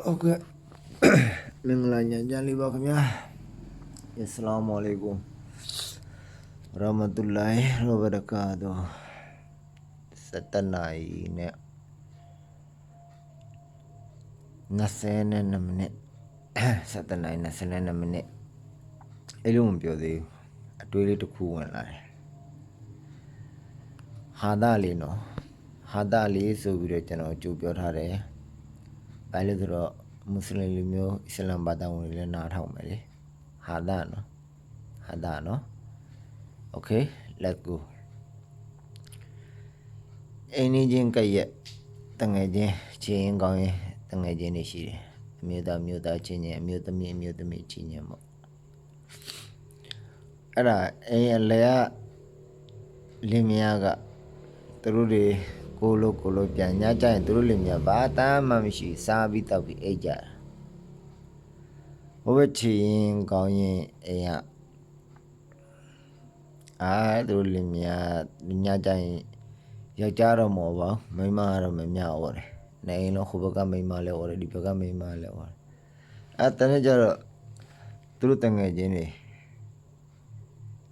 Okay. မင်္ဂလာညချမ်းလေးပါခင်ဗျာအစ္စလာမ်အလိုင်ကွမ်ရာမတ်တူလာဟ်ဝဘရကာတို7 နာရီနဲ့22 မိနစ်7 နာရီ22 မိနစ်အဲ့လိုမပြောသေးဘူးအတွေးလေးတစ်ခုဝင်လာတယ်ဟာဒလေးနော်ဟာဒလေးဆိုပြီးတော့ကျွန်တော်ကြိုပြောထားတယ်ဘာလို့ဆိုတော့မွတ်စလင်လူမျိုးအစ္စလာမ်ဘာသာဝင်တွေလည်းနားထောင်မယ်လေဟာဒနော် Okay let's go အိမ်နေချင်းကရက်တငယ်ချင်းချင်းကောင်းရင်တငယ်ချင်းတွေရှိတယ်အမျိုးသားချင်းချင်းအမျိုးသမီးချင်းချင်းပေါ့အဲ့ဒါအိမ်အလဲကလင်းမယားကသူတို့တွေကိုလိုပြန်ညကြရင်သူတို့လင်မြဘာတာမှမရှိစားပြီးတောက်ပြီးအိတ်ကြတာဘဝချီရင်ကောင်းရင်အိမ်ကသူတို့လင်မြညကြရင်ယောက်ျားတော့မဟုတ်ပါဘူးမိန်းမကတော့မမြဩတယ်နေအိမ်လုံးဟိုဘက်ကမိန်းမလဲဩတယ်ဒီဘက်ကမိန်းမလဲဩတယ်အဲ့တနေ့ကျတော့သူတို့တငယ်ချင်းတွေ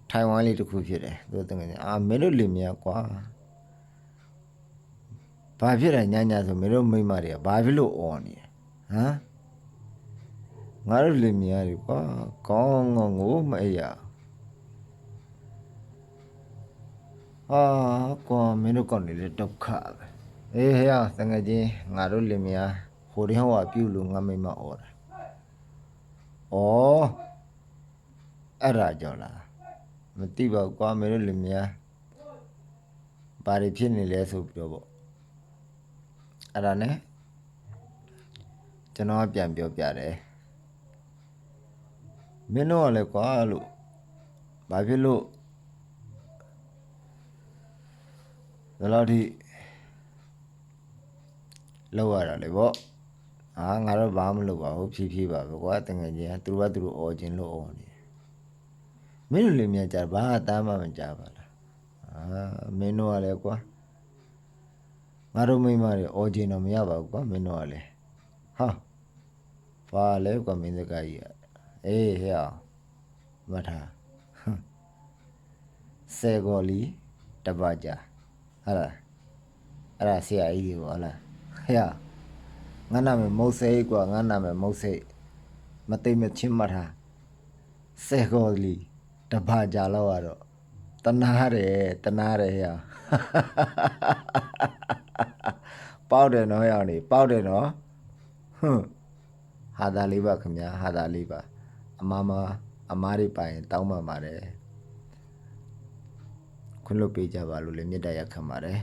ထိုင်ဝမ်လေးတစ်ခုဖြစ်တယ်သူတို့တငယ်ချင်းမင်းတို့လင်မြကွာဘာဖြစ်လဲညဆိုမင်းတို့မိမတွေကဘာဖြစ်လို့អော်နေလဲဟမ်ငါတို့လင်မယားတွေကွာကောင်းငိုမအေးရကွာမင်းတို့ကောင်းနေလေဒုက္ခပဲအေးဟဲ့တကယ်ချင်းငါတို့လင်မယားဟိုတင်းဟောပြုလို့ငါမိမអော်တယ်အဲ့ဒါကြောင့်လားမသိပါဘူးကွာမင်းတို့လင်မယားဘာတွေဖြစ်နေလဲဆိုပြီးတော့ပေါ့အဲ့ဒါနဲ့ကျွန်တော်ပြန်ပြောပြတယ်မင်းတို့ကလည်းကွာလို့ဘာဖြစ်လို့ဘယ်လောက်ထိလောက်ရတာလဲပေါ့ငါတော့ဘာမှမလုပ်ပါဘူးဖြည်းပါပဲကွာတကယ်ကြီးသူတို့ကသူတို့អော်ခြင်းလို့អော်နေမင်းတို့လည်းမြင်ကြဘာအသားမှမကြပါလားမင်းတို့ကလည်းကွာငါတို့မိမတွေអော်ခြင်းတော့မရပါဘူးကွာမင်းတို့ကလည်းဘာလဲကွာမင်းစကားကြီးအေးဟဲ့မထားဆယ်ကော်လီတပတ်ကြာဟာလားအဲ့ဒါဆရာကြီးတွေပေါ့ဟာလားဟဲ့ငါနာမည်မုတ်စိတ်ကွာငါနာမည်မုတ်စိတ်မသိမချင်းမထားဆယ်ကော်လီတပတ်ကြာလောက်ရတော့တနာတယ်ဟဲ့ပေါက်တယ်နော်ဟဲ့နေပေါက်တယ်နော်ဟာသာလေးပါခင်ဗျာဟာသာလေးပါအမားတွေပိုင်တောင်းပန်ပါတယ်ခွင့်လွှတ်ပေးကြပါလို့လည်းမေတ္တာရပ်ခံပါတယ်